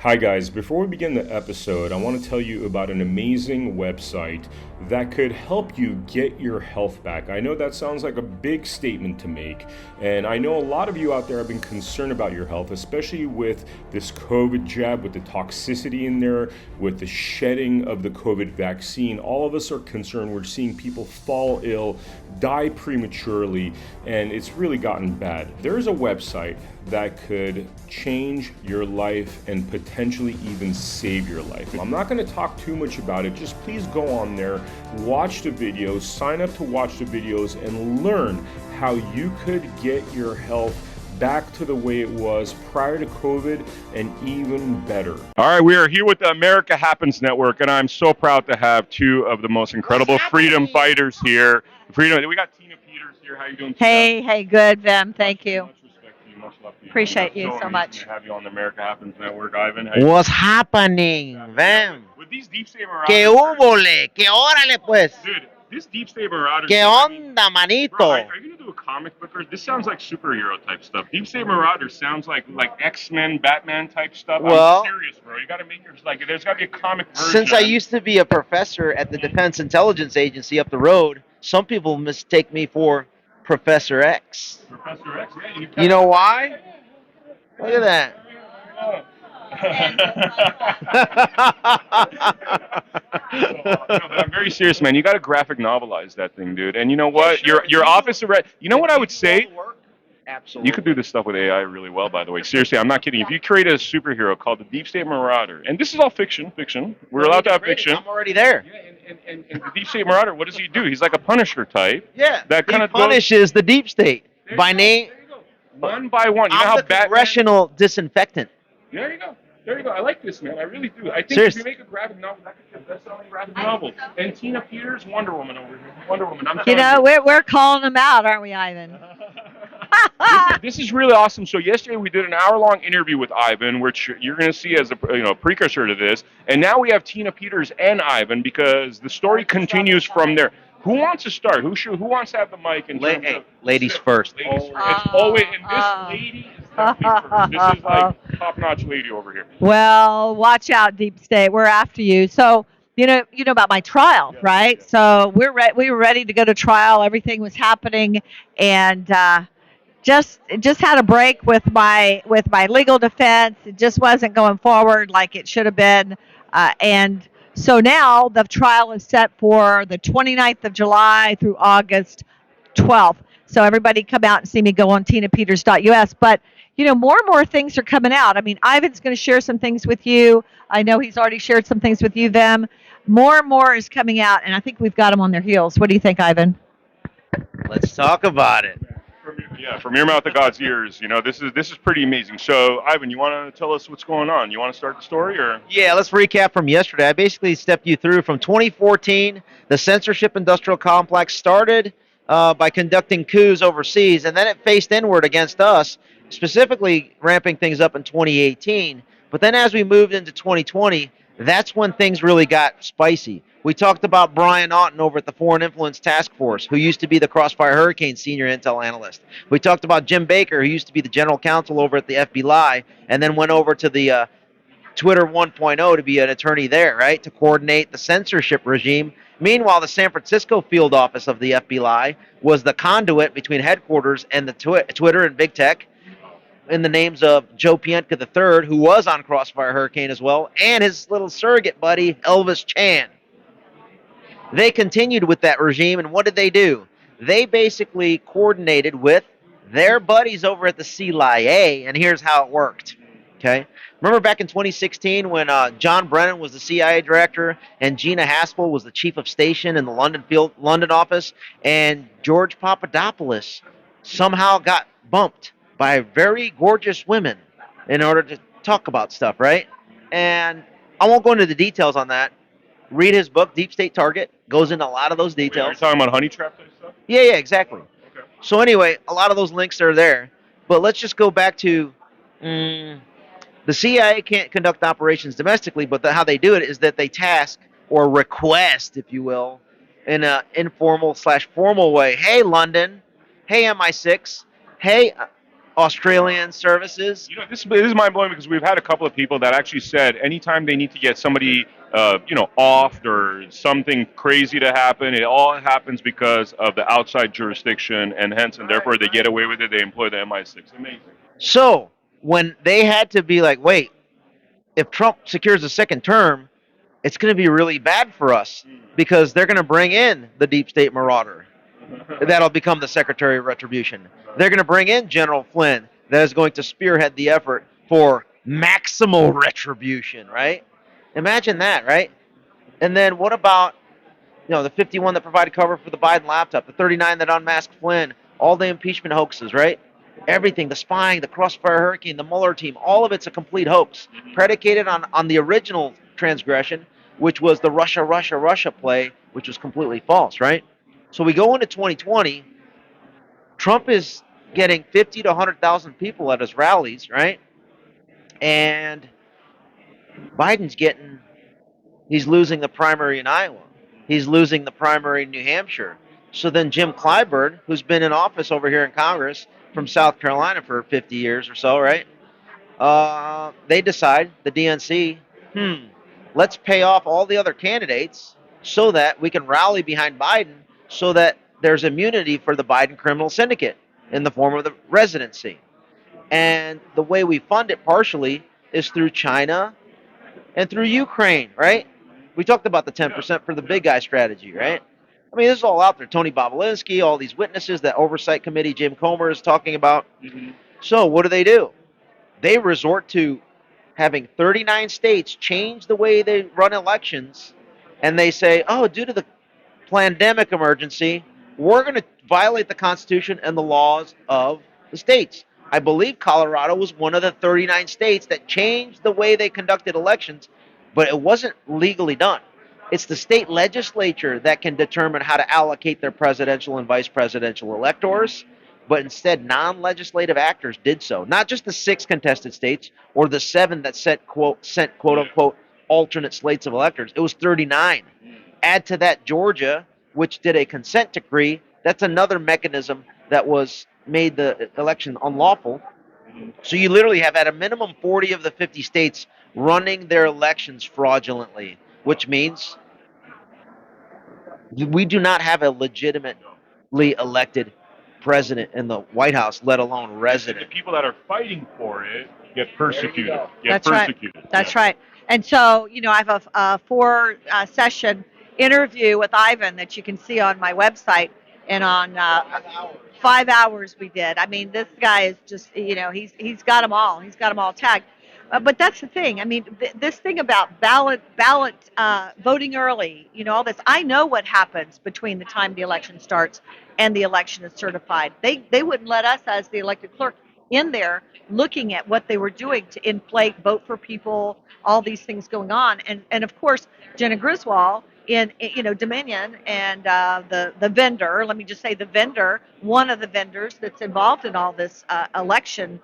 Hi guys, before we begin the episode, I want to tell you about an amazing website that could help you get your health back. I know that sounds like a big statement to make, and I know a lot of you out there have been concerned about your health, especially with this COVID jab, with the toxicity in there, with the shedding of the COVID vaccine. All of us are concerned. We're seeing people fall ill, die prematurely, and it's really gotten bad. There's a website that could change your life and potentially even save your life. I'm not going to talk too much about it. Just please go on there, watch the videos, sign up to watch the videos, and learn how you could get your health back to the way it was prior to COVID and even better. All right, we are here with the America Happens Network, and I'm so proud to have two of the most incredible freedom fighters here. We got Tina Peters here. How you doing, Tina? Hey, good, Vem. Thank you. Much respect to you. Much love to you. Appreciate you so amazing much. To have you on the America Happens Network, Ivan. What's happening, Vem? With these deep state marauders. ¿Qué hubole? ¿Qué órale, pues? Dude, this deep state marauders. ¿Qué onda, manito? Bro, are you gonna do a comic book? Or this sounds like superhero type stuff. Deep State Marauders sounds like X-Men, Batman type stuff. Well, I'm serious, bro. You gotta make yours like there's gotta be a comic version. Since I used to be a professor at the Defense Intelligence Agency up the road, some people mistake me for Professor X. Professor X, yeah. You know why? Look at that. No, but I'm very serious, man. You got to graphic novelize that thing, dude. And you know what? Your office, you know what I would say? Absolutely. You could do this stuff with AI really well, by the way. Seriously, I'm not kidding. If you create a superhero called the Deep State Marauder, and this is all fiction. We're allowed to have fiction. I'm already there. Yeah, and the Deep State Marauder, what does he do? He's like a Punisher type. Yeah. That kind of punishes the deep state by name. There you go. One by one. You know I'm how the Batman. congressional disinfectant. There you go. There you go. I like this, man. I really do. I think Seriously. if you make a graphic novel, that could be a best-selling graphic novel. And Tina Peters, Wonder Woman over here. Wonder Woman. I'm You know, telling we're calling them out, aren't we, Ivan? This is really awesome. So yesterday we did an hour-long interview with Ivan, which you're going to see as a precursor to this. And now we have Tina Peters and Ivan because the story continues from there. Who wants to start? Who wants to have the mic? Ladies first. Ladies first. It's always, and this lady is definitely first. This is like top-notch lady over here. Well, watch out, Deep State. We're after you. So, you know about my trial, right? So we were ready to go to trial. Everything was happening, and just had a break with my legal defense. It just wasn't going forward like it should have been, and so now the trial is set for the 29th of July through August 12th. So everybody come out and see me go on tinapeters.us. But, more and more things are coming out. I mean, Ivan's going to share some things with you. I know he's already shared some things with you, Vem. More and more is coming out, and I think we've got them on their heels. What do you think, Ivan? Let's talk about it. From your mouth to God's ears. This is pretty amazing. So, Ivan, you want to tell us what's going on? You want to start the story, or? Yeah, let's recap from yesterday. I basically stepped you through from 2014. The censorship industrial complex started by conducting coups overseas, and then it faced inward against us, specifically ramping things up in 2018. But then as we moved into 2020, that's when things really got spicy. We talked about Brian Otten over at the Foreign Influence Task Force, who used to be the Crossfire Hurricane senior intel analyst. We talked about Jim Baker, who used to be the general counsel over at the FBI, and then went over to the Twitter 1.0 to be an attorney there, right, to coordinate the censorship regime. Meanwhile, the San Francisco field office of the FBI was the conduit between headquarters and the Twitter and big tech, in the names of Joe Pientka III, who was on Crossfire Hurricane as well, and his little surrogate buddy, Elvis Chan. They continued with that regime, and what did they do? They basically coordinated with their buddies over at the CIA, and here's how it worked. Okay? Remember back in 2016 when John Brennan was the CIA director and Gina Haspel was the chief of station in the London office, and George Papadopoulos somehow got bumped by very gorgeous women in order to talk about stuff, right? And I won't go into the details on that. Read his book, Deep State Target. Goes into a lot of those details. Are you talking about honey trap type stuff? Yeah, exactly. Okay. So anyway, a lot of those links are there. But let's just go back to the CIA can't conduct operations domestically, but how they do it is that they task or request, if you will, in an informal/formal way. Hey, London. Hey, MI6. Hey, Australian services. This is mind blowing because we've had a couple of people that actually said anytime they need to get somebody, offed or something crazy to happen, it all happens because of the outside jurisdiction, and hence, and therefore, they get away with it. They employ the MI6. Amazing. So when they had to be like, wait, if Trump secures a second term, it's going to be really bad for us because they're going to bring in the deep state marauder. That'll become the Secretary of Retribution. They're going to bring in General Flynn, that is going to spearhead the effort for maximal retribution, right? Imagine that, right? And then what about, the 51 that provided cover for the Biden laptop, the 39 that unmasked Flynn, all the impeachment hoaxes, right? Everything, the spying, the Crossfire Hurricane, the Mueller team, all of it's a complete hoax, predicated on the original transgression, which was the Russia play, which was completely false, right? So we go into 2020. Trump is getting 50 to 100,000 people at his rallies, right? And Biden's he's losing the primary in Iowa. He's losing the primary in New Hampshire. So then Jim Clyburn, who's been in office over here in Congress from South Carolina for 50 years or so, right? They decide, the DNC, let's pay off all the other candidates so that we can rally behind Biden so that there's immunity for the Biden criminal syndicate in the form of the residency. And the way we fund it partially is through China and through Ukraine, right? We talked about the 10% for the big guy strategy, right? I mean, this is all out there. Tony Bobulinski, all these witnesses, that oversight committee Jim Comer is talking about. So what do? They resort to having 39 states change the way they run elections, and they say, due to the pandemic emergency, we're going to violate the Constitution and the laws of the states. I believe Colorado was one of the 39 states that changed the way they conducted elections, but it wasn't legally done. It's the state legislature that can determine how to allocate their presidential and vice presidential electors, but instead non-legislative actors did so. Not just the 6 contested states or the 7 that sent quote-unquote alternate slates of electors. It was 39. Add to that Georgia, which did a consent decree. That's another mechanism that made the election unlawful. So you literally have at a minimum 40 of the 50 states running their elections fraudulently, which means we do not have a legitimately elected president in the White House, let alone resident. The people that are fighting for it get persecuted. That's right. And so, I have a 4-session interview with Ivan that you can see on my website, and on 5 hours we did. I mean, this guy is just, he's got them all. He's got them all tagged. But that's the thing. I mean, this thing about ballot voting early, all this. I know what happens between the time the election starts and the election is certified. They wouldn't let us, as the elected clerk, in there looking at what they were doing to inflate, vote for people, all these things going on. And of course, Jenna Griswold in Dominion and the vendor, let me just say the vendor, one of the vendors that's involved in all this election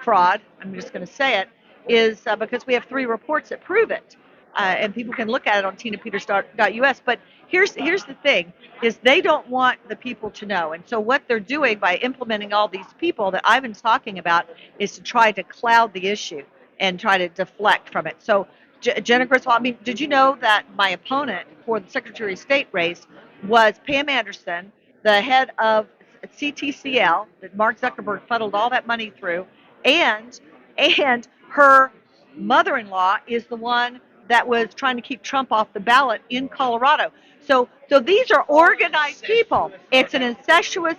fraud, I'm just going to say it, is because we have 3 reports that prove it. And people can look at it on tinapeters.us. But here's the thing, is they don't want the people to know. And so what they're doing by implementing all these people that Ivan's talking about is to try to cloud the issue and try to deflect from it. So Jenna Griswold, I mean, did you know that my opponent for the Secretary of State race was Pam Anderson, the head of CTCL, that Mark Zuckerberg funneled all that money through, and her mother-in-law is the one that was trying to keep Trump off the ballot in Colorado. So these are organized people. It's an incestuous,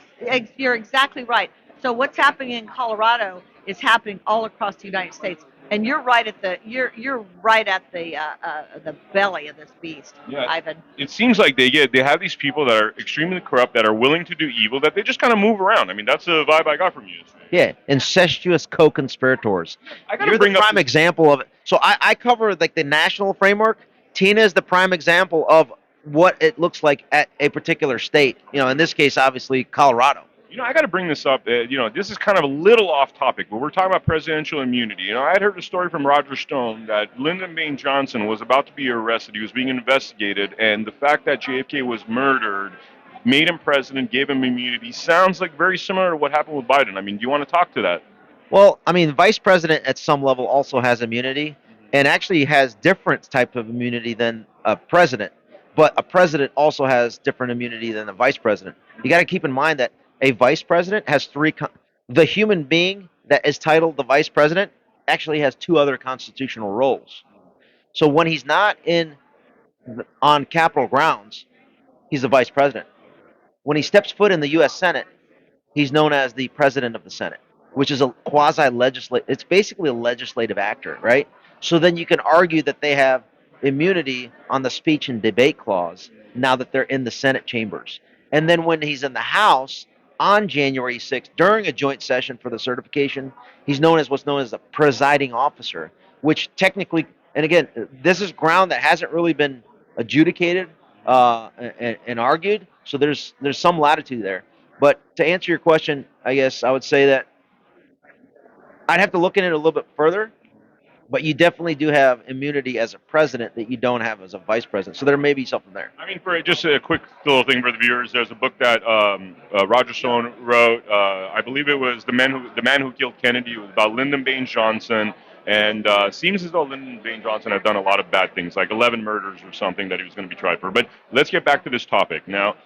you're exactly right. So what's happening in Colorado is happening all across the United States. And you're right at the belly of this beast, Ivan. It seems like they have these people that are extremely corrupt, that are willing to do evil, that they just kind of move around. I mean, that's the vibe I got from you. Yeah, incestuous co-conspirators. You're the prime example of it. So I cover like the national framework. Tina is the prime example of what it looks like at a particular state. In this case, obviously, Colorado. I got to bring this up. This is kind of a little off topic, but we're talking about presidential immunity. I had heard a story from Roger Stone that Lyndon Baines Johnson was about to be arrested. He was being investigated, and the fact that JFK was murdered made him president, gave him immunity. Sounds like very similar to what happened with Biden. I mean, do you want to talk to that? Well, I mean, vice president at some level also has immunity, and actually has different type of immunity than a president. But a president also has different immunity than a vice president. You got to keep in mind that a vice president has the human being that is titled the vice president actually has two other constitutional roles. So when he's not on Capitol grounds, he's the vice president. When he steps foot in the U.S. Senate, he's known as the president of the Senate, which is a quasi legislative. It's basically a legislative actor, right? So then you can argue that they have immunity on the speech and debate clause now that they're in the Senate chambers. And then when he's in the House on January 6th during a joint session for the certification, he's known as what's known as the presiding officer, which technically, and again, this is ground that hasn't really been adjudicated and argued. So there's some latitude there. But to answer your question, I guess I would say that I'd have to look in it a little bit further. But you definitely do have immunity as a president that you don't have as a vice president. So there may be something there. I mean, for just a quick little thing for the viewers, there's a book that Roger Stone wrote. I believe it was the man who killed Kennedy. It was about Lyndon Baines Johnson, and seems as though Lyndon Baines Johnson had done a lot of bad things, like 11 murders or something that he was going to be tried for. But let's get back to this topic now.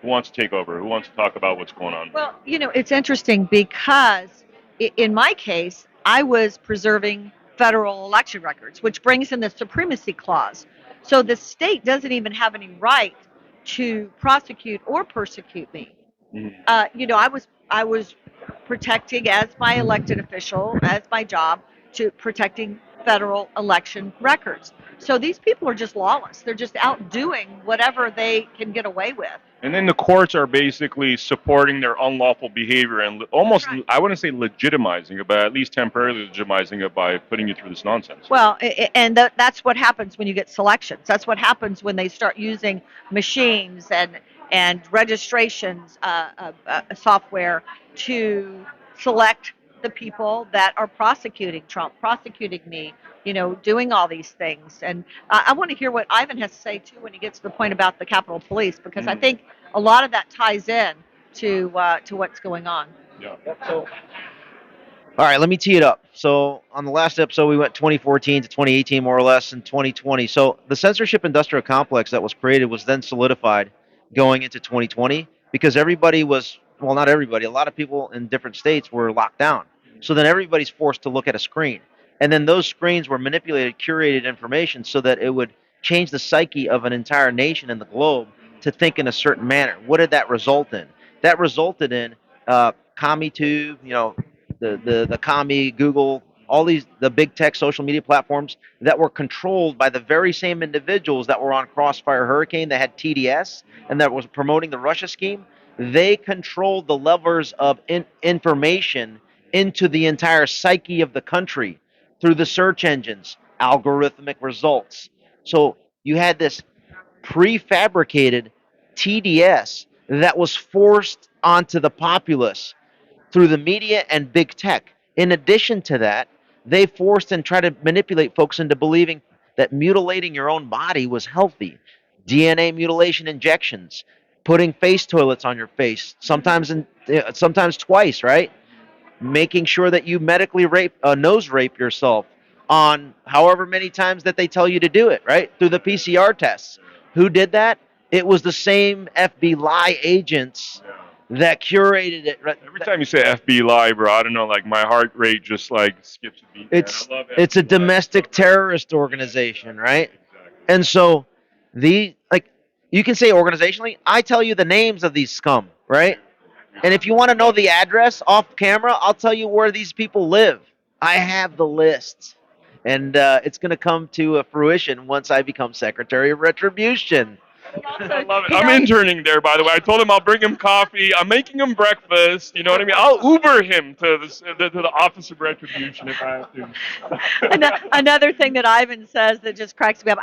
Who wants to take over? Who wants to talk about what's going on? Well, it's interesting because in my case, I was preserving federal election records, which brings in the supremacy clause. So the state doesn't even have any right to prosecute or persecute me. I was protecting, as my elected official, as my job, to protecting federal election records. So these people are just lawless. They're just out doing whatever they can get away with. And then the courts are basically supporting their unlawful behavior and almost, right. I wouldn't say legitimizing it, but at least temporarily legitimizing it by putting you through this nonsense. Well, and that's what happens when you get selections. That's what happens when they start using machines and registrations software to select the people that are prosecuting Trump, prosecuting me, doing all these things. And I want to hear what Ivan has to say, too, when he gets to the point about the Capitol Police, because I think a lot of that ties in to what's going on. Yeah. So, all right, let me tee it up. So on the last episode, we went 2014 to 2018, more or less, and 2020. So the censorship industrial complex that was created was then solidified going into 2020 because everybody was, well, not everybody, a lot of people in different states were locked down. So then everybody's forced to look at a screen. And then those screens were manipulated, curated information so that it would change the psyche of an entire nation in the globe to think in a certain manner. What did that result in? That resulted in CommiTube, the Commie, Google, all the big tech social media platforms that were controlled by the very same individuals that were on Crossfire Hurricane that had TDS and that was promoting the Russia scheme. They controlled the levers of information into the entire psyche of the country through the search engines, algorithmic results. So you had this prefabricated TDS that was forced onto the populace through the media and big tech. In addition to that, they forced and tried to manipulate folks into believing that mutilating your own body was healthy. DNA mutilation injections, putting face toilets on your face, sometimes twice, right? Making sure that you medically nose rape yourself on however many times that they tell you to do it, right? Through the PCR tests. Who did that? It was the same FBI agents that curated it. Every time you say FBI, bro, I don't know, like my heart rate just like skips a beat. It's a domestic terrorist organization, right? Exactly. And so you can say organizationally, I tell you the names of these scum, right? And if you want to know the address off camera, I'll tell you where these people live. I have the list. And it's going to come to fruition once I become Secretary of Retribution. I love it. I'm interning there, by the way. I told him I'll bring him coffee. I'm making him breakfast. You know what I mean? I'll Uber him to the Office of Retribution if I have to. Another thing that Ivan says that just cracks me up.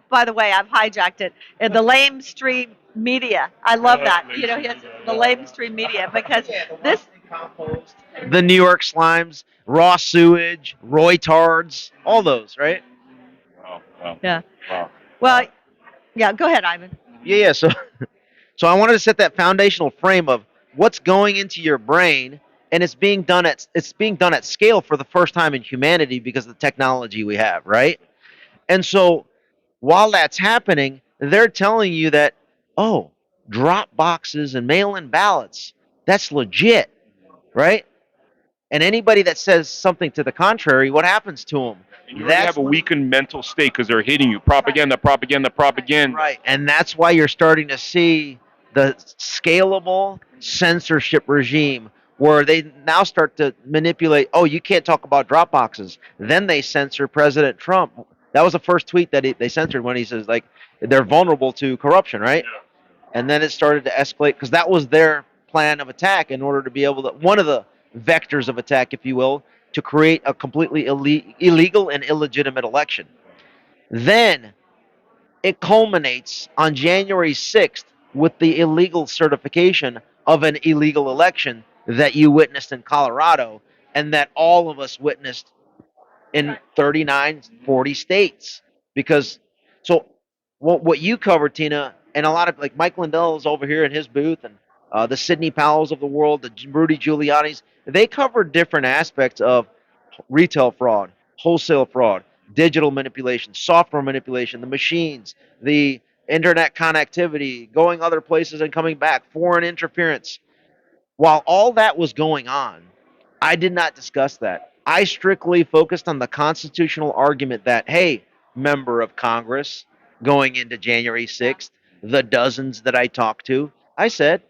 By the way, I've hijacked it. The lamestream media. I love that. He has the lamestream media because this. The New York slimes, raw sewage, Roy-tards, all those, right? Wow. Yeah. Wow. Well, yeah, go ahead, Ivan. Yeah. So I wanted to set that foundational frame of what's going into your brain, and it's being done at scale for the first time in humanity because of the technology we have, right? And so while that's happening, they're telling you that, oh, drop boxes and mail-in ballots, that's legit, right? And anybody that says something to the contrary, what happens to them? And you already have a When weakened mental state because they're hitting you. Propaganda, propaganda, propaganda. right, and that's why you're starting to see the scalable censorship regime where they now start to manipulate. Oh, you can't talk about drop boxes. Then they censor President Trump. That was the first tweet that they censored when he says like they're vulnerable to corruption, right? And then it started to escalate because that was their plan of attack in order to be able to one of the vectors of attack, if you will, to create a completely illegal and illegitimate election. Then it culminates on January 6th with the illegal certification of an illegal election that you witnessed in Colorado and that all of us witnessed in 39, 40 states. Because, so what you covered, Tina, and a lot of, like Mike Lindell is over here in his booth, and the Sidney Powells of the world, the Rudy Giuliani's, they covered different aspects of retail fraud, wholesale fraud, digital manipulation, software manipulation, the machines, the internet connectivity, going other places and coming back, foreign interference. While all that was going on, I did not discuss that. I strictly focused on the constitutional argument that, hey, member of Congress, going into January 6th, the dozens that I talked to, I said,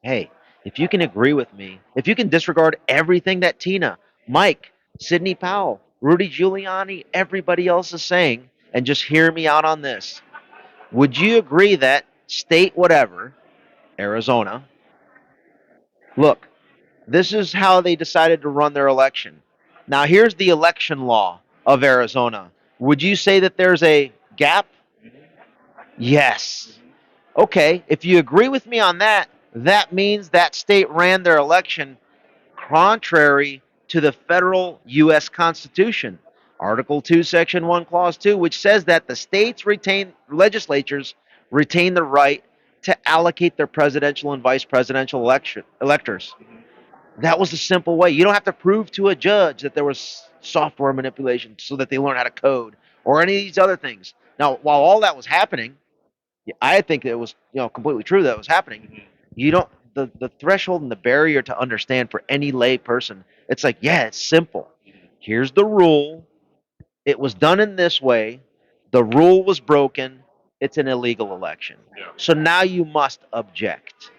hey, if you can agree with me, if you can disregard everything that Tina, Mike, Sidney Powell, Rudy Giuliani, everybody else is saying, and just hear me out on this, would you agree that state whatever, Arizona, look, this is how they decided to run their election. Now, here's the election law of Arizona. Would you say that there's a gap? Yes. Okay, if you agree with me on that, that means that state ran their election contrary to the federal U.S. Constitution. Article 2, Section 1, Clause 2, which says that the legislatures retain the right to allocate their presidential and vice presidential electors. That was a simple way. You don't have to prove to a judge that there was software manipulation so that they learn how to code or any of these other things. Now, while all that was happening, I think it was completely true that it was happening. You don't the threshold and the barrier to understand for any lay person. It's like, yeah, it's simple. Here's the rule. It was done in this way. The rule was broken. It's an illegal election. So now you must object.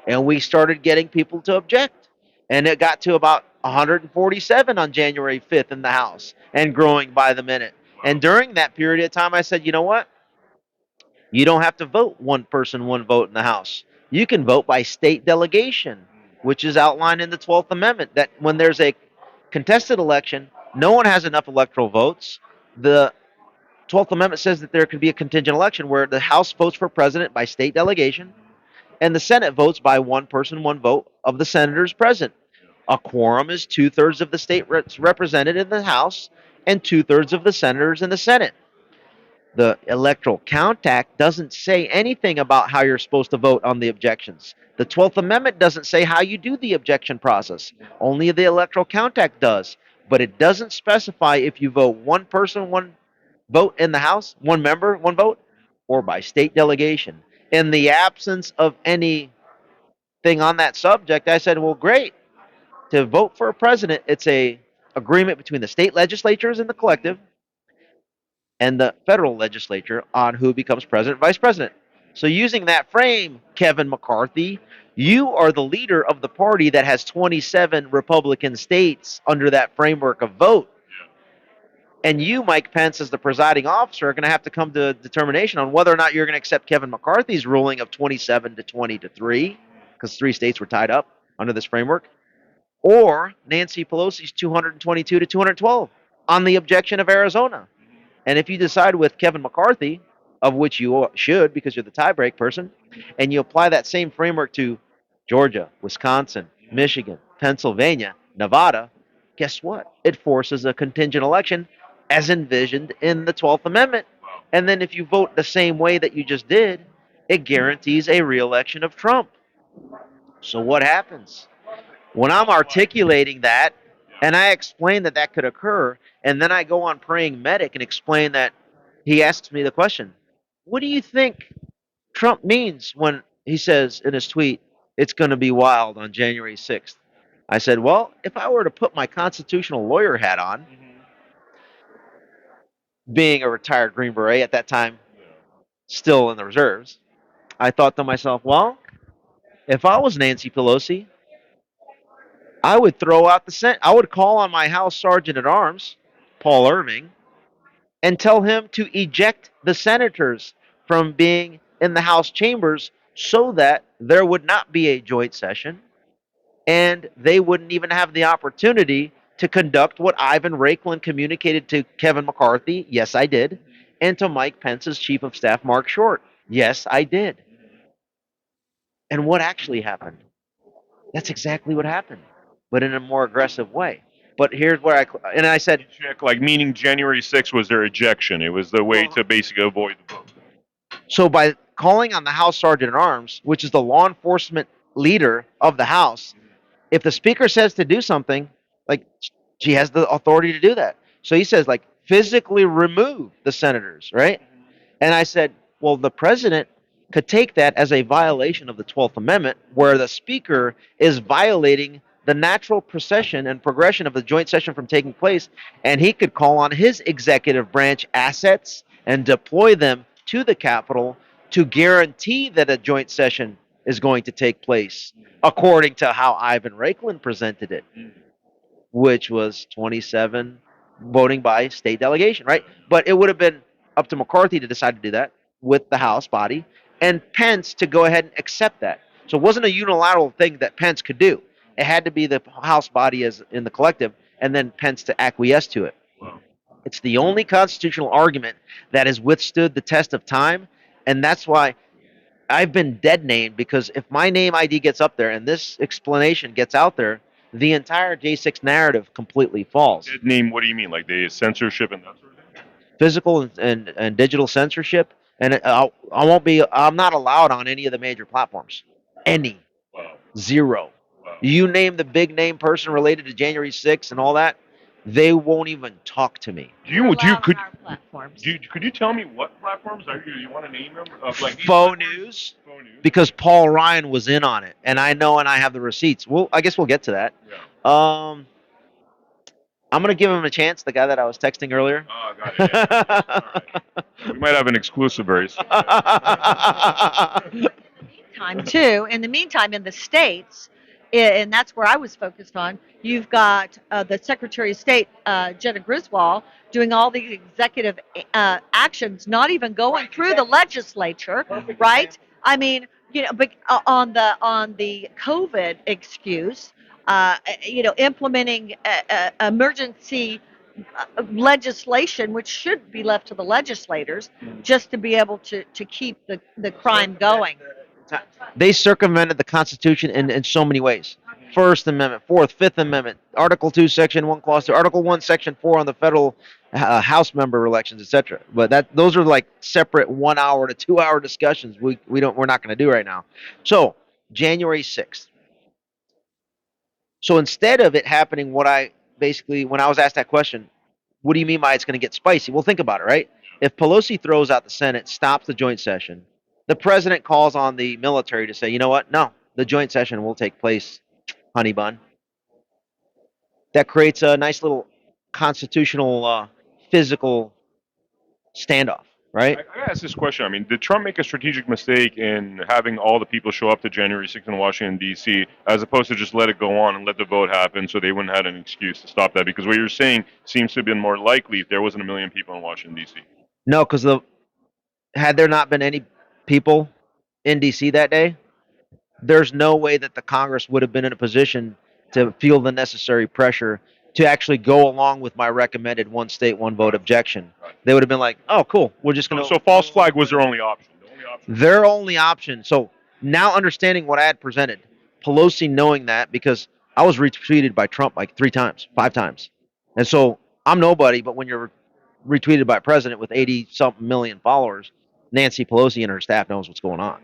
And we started getting people to object. And it got to about 147 on January 5th in the House and growing by the minute. And during that period of time, I said, you know what? You don't have to vote one person, one vote in the House. You can vote by state delegation, which is outlined in the 12th Amendment, that when there's a contested election, no one has enough electoral votes. The 12th Amendment says that there could be a contingent election where the House votes for president by state delegation, and the Senate votes by one person, one vote of the senators present. A quorum is two-thirds of the state represented in the House and two-thirds of the senators in the Senate. The Electoral Count Act doesn't say anything about how you're supposed to vote on the objections. The 12th Amendment doesn't say how you do the objection process. Only the Electoral Count Act does. But it doesn't specify if you vote one person, one vote in the House, one member, one vote, or by state delegation. In the absence of anything on that subject, I said, well, great. To vote for a president, it's a agreement between the state legislatures and the collective and the federal legislature on who becomes president and vice president. So, using that frame, Kevin McCarthy, you are the leader of the party that has 27 Republican states under that framework of vote. And you, Mike Pence, as the presiding officer, are going to have to come to a determination on whether or not you're going to accept Kevin McCarthy's ruling of 27 to 20 to 3, because 3 states were tied up under this framework, or Nancy Pelosi's 222 to 212 on the objection of Arizona. And if you decide with Kevin McCarthy, of which you should because you're the tiebreak person, and you apply that same framework to Georgia, Wisconsin, Michigan, Pennsylvania, Nevada, guess what? It forces a contingent election as envisioned in the 12th Amendment. And then if you vote the same way that you just did, it guarantees a re-election of Trump. So what happens? When I'm articulating that and I explain that that could occur, and then I go on Praying Medic and explain that he asks me the question, what do you think Trump means when he says in his tweet, it's going to be wild on January 6th? I said, well, if I were to put my constitutional lawyer hat on, being a retired Green Beret at that time, still in the reserves, I thought to myself, well, if I was Nancy Pelosi, I would throw out the Senate. I would call on my House Sergeant at Arms, Paul Irving, and tell him to eject the senators from being in the House chambers so that there would not be a joint session and they wouldn't even have the opportunity to conduct what Ivan Raiklin communicated to Kevin McCarthy. Yes, I did. And to Mike Pence's Chief of Staff, Mark Short. Yes, I did. And what actually happened? That's exactly what happened, but in a more aggressive way. But here's where I said, Check, like, meaning January 6th was their ejection. It was the way to basically avoid the vote. so by calling on the House Sergeant at Arms, which is the law enforcement leader of the House, if the Speaker says to do something, like she has the authority to do that. So he says, like, physically remove the senators, right? And I said, well, the president could take that as a violation of the 12th Amendment, where the Speaker is violating the natural procession and progression of the joint session from taking place, and he could call on his executive branch assets and deploy them to the Capitol to guarantee that a joint session is going to take place, according to how Ivan Raiklin presented it, which was 27 voting by state delegation, right? But it would have been up to McCarthy to decide to do that with the House body and Pence to go ahead and accept that. So it wasn't a unilateral thing that Pence could do. It had to be the House body as in the collective and then Pence to acquiesce to it. It's the only constitutional argument that has withstood the test of time, and that's why I've been dead named, because if my name ID gets up there and this explanation gets out there, the entire J6 narrative completely falls. Dead name, what do you mean? Like the censorship and that sort of thing? Physical and digital censorship, and I'm not allowed on any of the major platforms. Any. Wow. Zero. Wow. You name the big name person related to January 6th and all that, they won't even talk to me. Could you tell me what platforms? You want to name them? Like Faux news, because Paul Ryan was in on it, and I know, and I have the receipts. I guess we'll get to that. Yeah. I'm gonna give him a chance. The guy that I was texting earlier. Oh, got it. Yeah. All right. We might have an exclusive very soon. In the meantime, in the states, and that's where I was focused on, you've got the Secretary of State, Jenna Griswold, doing all the executive actions, not even going through the legislature, right? I mean, but on the COVID excuse, implementing emergency legislation, which should be left to the legislators, just to be able to keep the crime going. They circumvented the Constitution in so many ways. First Amendment, Fourth, Fifth Amendment, Article 2, Section 1, Clause 2, Article 1, Section 4 on the federal House member elections, etc. But those are like separate 1 hour to 2 hour discussions we're not going to do right now. So January 6th. So instead of it happening, when I was asked that question, what do you mean by it's going to get spicy? Well, think about it, right? If Pelosi throws out the Senate, stops the joint session, the president calls on the military to say, you know what? No, the joint session will take place, honey bun. That creates a nice little constitutional, physical standoff, right? I gotta ask this question. I mean, did Trump make a strategic mistake in having all the people show up to January 6th in Washington, D.C., as opposed to just let it go on and let the vote happen so they wouldn't have an excuse to stop that? Because what you're saying seems to have been more likely if there wasn't a million people in Washington, D.C. No, because had there not been any people in D.C. that day, there's no way that the Congress would have been in a position to feel the necessary pressure to actually go along with my recommended one state, one vote objection. They would have been like, oh, cool, we're just going to... So false flag was their only option? Their only option. So now understanding what I had presented, Pelosi knowing that, because I was retweeted by Trump like 3 times, 5 times. And so I'm nobody, but when you're retweeted by a president with 80-something million followers, Nancy Pelosi and her staff knows what's going on.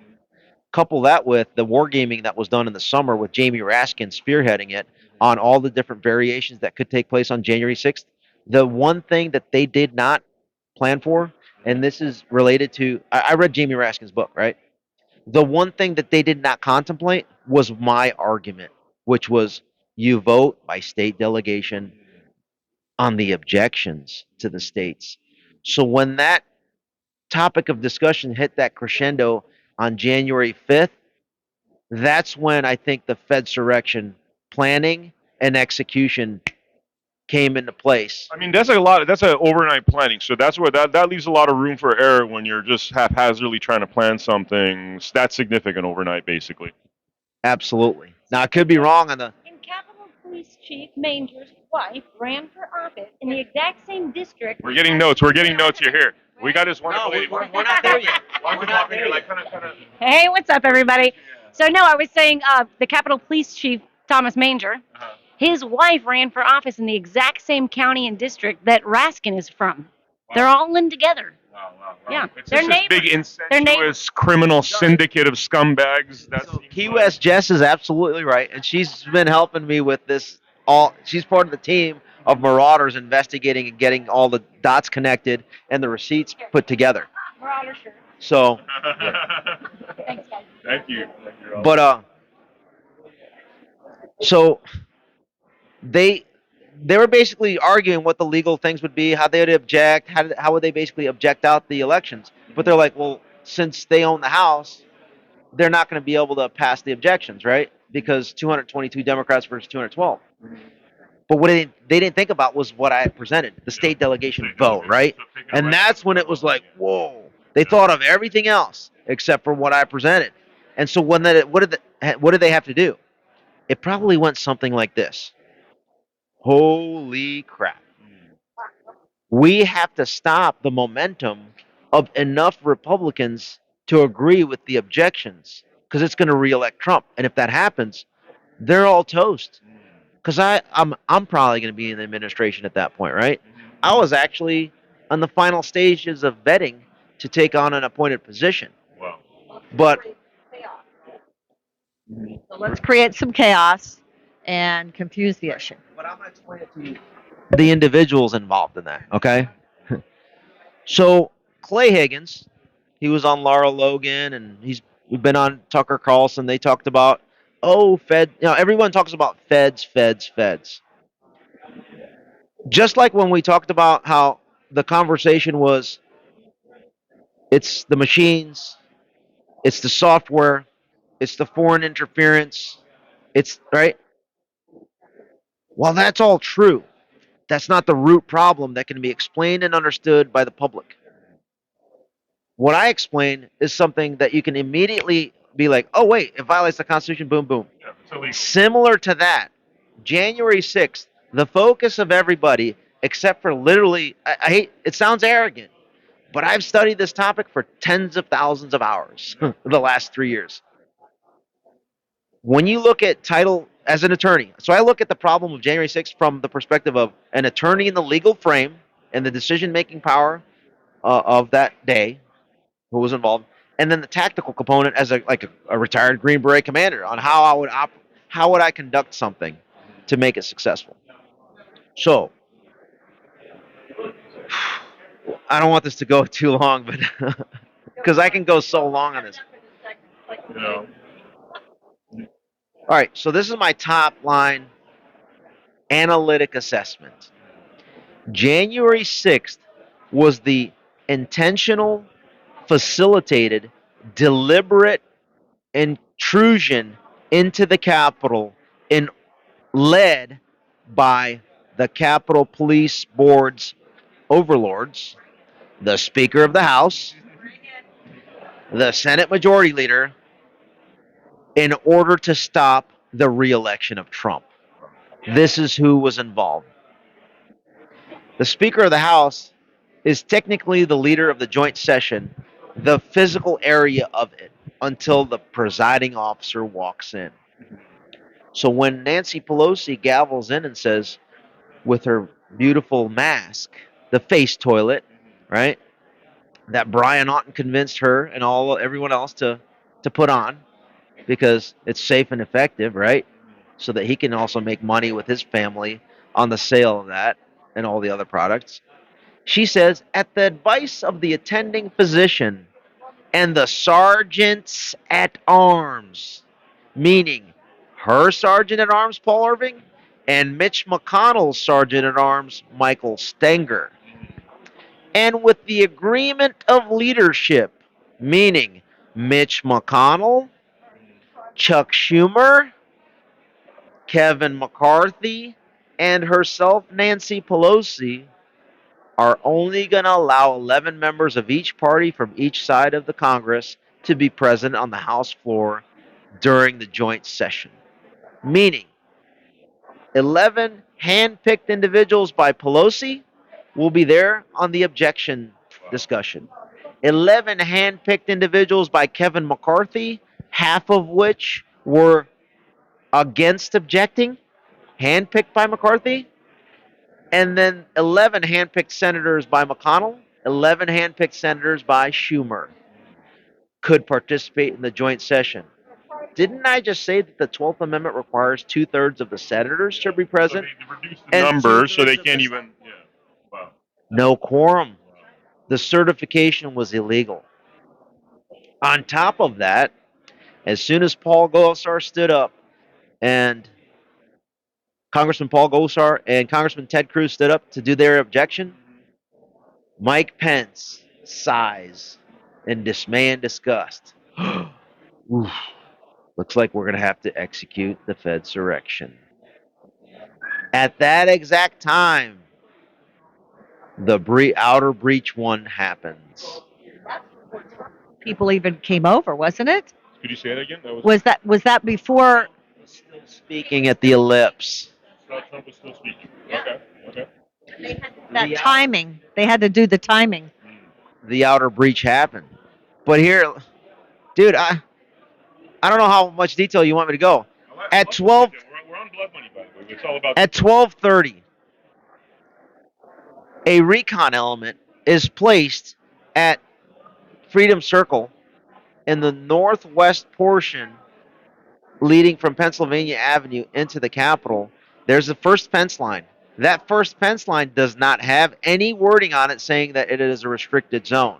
Couple that with the wargaming that was done in the summer with Jamie Raskin spearheading it on all the different variations that could take place on January 6th. The one thing that they did not plan for, and this is related to, I read Jamie Raskin's book, right? The one thing that they did not contemplate was my argument, which was you vote by state delegation on the objections to the states. So when that topic of discussion hit that crescendo on January 5th, that's when I think the Fedsurrection planning and execution came into place. I mean, that's a lot. That's a overnight planning. So that's where that leaves a lot of room for error when you're just haphazardly trying to plan something that's significant overnight, basically. Absolutely. Now, I could be wrong on the. And Capitol Police Chief Manger's wife ran for office in the exact same district. We're getting notes. We're getting notes here. We got this wonderful No, lady. we're not there yet. Why don't We're you not pop in there here, like, yet. kind of. Hey, what's up, everybody? So, no, I was saying the Capitol Police Chief, Thomas Manger, his wife ran for office in the exact same county and district that Raskin is from. They're all in together. Wow. Yeah, It's they're just this big neighbors. They're neighbors. incestuous criminal syndicate of scumbags. That's So Key West Jess is absolutely right, and she's been helping me with this. She's part of the team of marauders investigating and getting all the dots connected and the receipts put together. We're on our shirt. So, Thanks, guys. Thank you. but so they were basically arguing what the legal things would be, how they would object, how would they basically object out the elections. But they're like, well, since they own the House, they're not going to be able to pass the objections, right? Because 222 Democrats versus 212. But what they didn't think about was what I presented, the state delegation vote, right? And that's when it was like, whoa. They thought of everything else except for what I presented. And so what did they have to do? It probably went something like this. Holy crap. We have to stop the momentum of enough Republicans to agree with the objections because it's going to reelect Trump. And if that happens, they're all toast. Because I'm probably going to be in the administration at that point, right? I was actually on the final stages of vetting to take on an appointed position. Wow. But So let's create some chaos and confuse the issue. But I'm going to explain it to you. The individuals involved in that, okay? So Clay Higgins, he was on Laura Logan, and he's been on Tucker Carlson. They talked about, everyone talks about feds. Just like when we talked about how the conversation was, it's the machines, it's the software, it's the foreign interference, it's, right? While that's all true, that's not the root problem that can be explained and understood by the public. What I explain is something that you can immediately be like, oh, wait, it violates the Constitution, boom, boom. Yeah, it's illegal. Similar to that, January 6th, the focus of everybody, except for literally, I hate, it sounds arrogant, but I've studied this topic for tens of thousands of hours the last 3 years. When you look at title as an attorney, so I look at the problem of January 6th from the perspective of an attorney in the legal frame and the decision-making power of that day, who was involved, and then the tactical component as a retired Green Beret commander on how would I conduct something to make it successful. So, I don't want this to go too long, but because I can go so long on this. You know. All right, so this is my top line analytic assessment. January 6th was the intentional, facilitated, deliberate intrusion into the Capitol led by the Capitol Police Board's overlords, the Speaker of the House, the Senate Majority Leader, in order to stop the re-election of Trump. This is who was involved. The Speaker of the House is technically the leader of the joint session, the physical area of it, until the presiding officer walks in. So when Nancy Pelosi gavels in and says, with her beautiful mask, the face toilet, right? that Brian Otten convinced her and everyone else to put on because it's safe and effective, right? So that he can also make money with his family on the sale of that and all the other products. She says, at the advice of the attending physician and the sergeants at arms, meaning her sergeant at arms, Paul Irving, and Mitch McConnell's sergeant at arms, Michael Stenger. And with the agreement of leadership, meaning Mitch McConnell, Chuck Schumer, Kevin McCarthy, and herself, Nancy Pelosi, are only going to allow 11 members of each party from each side of the Congress to be present on the House floor during the joint session. Meaning, 11 hand-picked individuals by Pelosi will be there on the objection discussion. 11 hand-picked individuals by Kevin McCarthy, half of which were against objecting, handpicked by McCarthy, and then 11 handpicked senators by McConnell, 11 handpicked senators by Schumer could participate in the joint session. Didn't I just say that the 12th Amendment requires 2/3 of the senators to be present? So they reduced the numbers so they can't even. Yeah. Wow. No quorum. The certification was illegal. On top of that, as soon as Paul Gosar stood up and Congressman Paul Gosar and Congressman Ted Cruz stood up to do their objection, Mike Pence sighs in dismay and disgust. Oof, looks like we're going to have to execute the Fedsurrection. At that exact time, the outer breach one happens. People even came over, wasn't it? Could you say that again? Was that before? Still speaking at the ellipse. Trump was still speaking. Okay. Okay. That timing. They had to do the timing. The outer breach happened. But here, dude, I don't know how much detail you want me to go. At 12, we're on blood money, by the way. It's all about. At 12:30, a recon element is placed at Freedom Circle in the northwest portion leading from Pennsylvania Avenue into the Capitol. There's the first fence line. That first fence line does not have any wording on it saying that it is a restricted zone.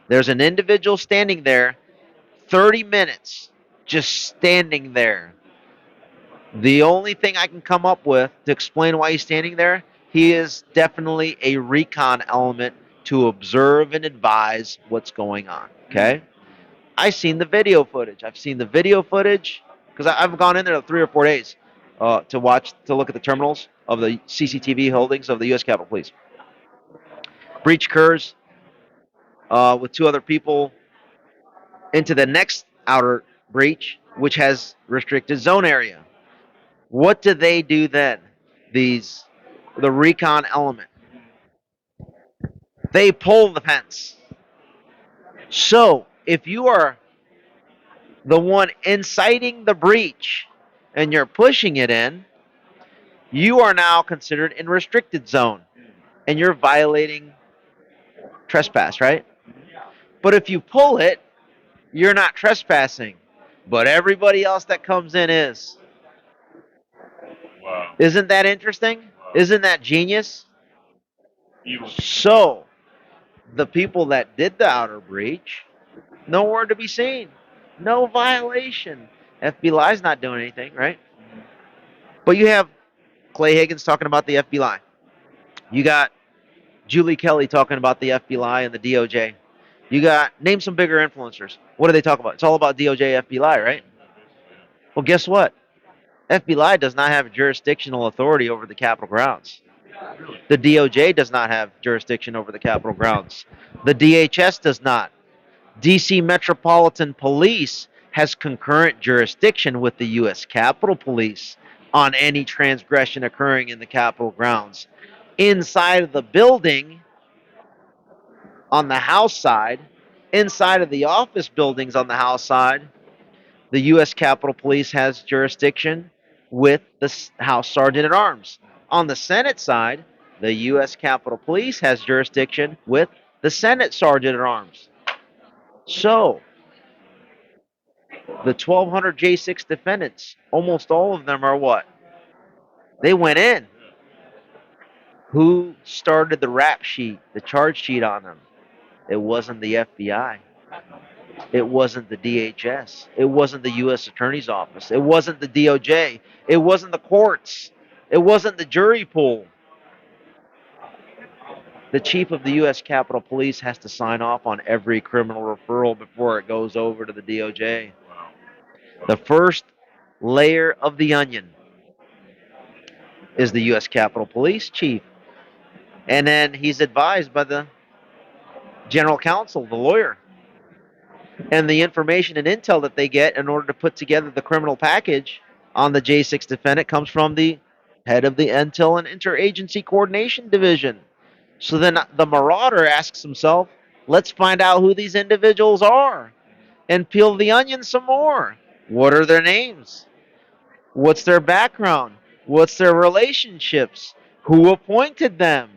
There's an individual standing there, 30 minutes, just standing there. The only thing I can come up with to explain why he's standing there, he is definitely a recon element to observe and advise what's going on. Okay? I've seen the video footage. Because I've gone in there 3 or 4 days to look at the terminals of the CCTV holdings of the U.S. Capitol Police. Breach occurs with 2 other people into the next outer breach, which has restricted zone area. What do they do then? The recon element. They pull the fence. So, if you are the one inciting the breach and you're pushing it in, you are now considered in restricted zone and you're violating trespass, right? But if you pull it, you're not trespassing, but everybody else that comes in is. Wow. Isn't that interesting? Wow. Isn't that genius? Evil. So, the people that did the outer breach, nowhere to be seen. No violation. FBI's not doing anything, right? But you have Clay Higgins talking about the FBI. You got Julie Kelly talking about the FBI and the DOJ. You got, name some bigger influencers. What do they talk about? It's all about DOJ, FBI, right? Well, guess what? FBI does not have jurisdictional authority over the Capitol grounds. The DOJ does not have jurisdiction over the Capitol grounds. The DHS does not. DC Metropolitan Police has concurrent jurisdiction with the U.S. Capitol Police on any transgression occurring in the Capitol grounds. Inside of the building, on the House side, inside of the office buildings on the House side, the U.S. Capitol Police has jurisdiction with the House Sergeant at Arms. On the Senate side, the U.S. Capitol Police has jurisdiction with the Senate Sergeant at Arms. So, the 1,200 J6 defendants, almost all of them are what? They went in. Who started the rap sheet, the charge sheet on them? It wasn't the FBI. It wasn't the DHS. It wasn't the U.S. Attorney's Office. It wasn't the DOJ. It wasn't the courts. It wasn't the jury pool. The chief of the U.S. Capitol Police has to sign off on every criminal referral before it goes over to the DOJ. The first layer of the onion is the U.S. Capitol Police chief. And then he's advised by the general counsel, the lawyer. And the information and intel that they get in order to put together the criminal package on the J6 defendant comes from the head of the Intel and Interagency Coordination Division. So then the marauder asks himself, let's find out who these individuals are and peel the onion some more. What are their names? What's their background? What's their relationships? Who appointed them?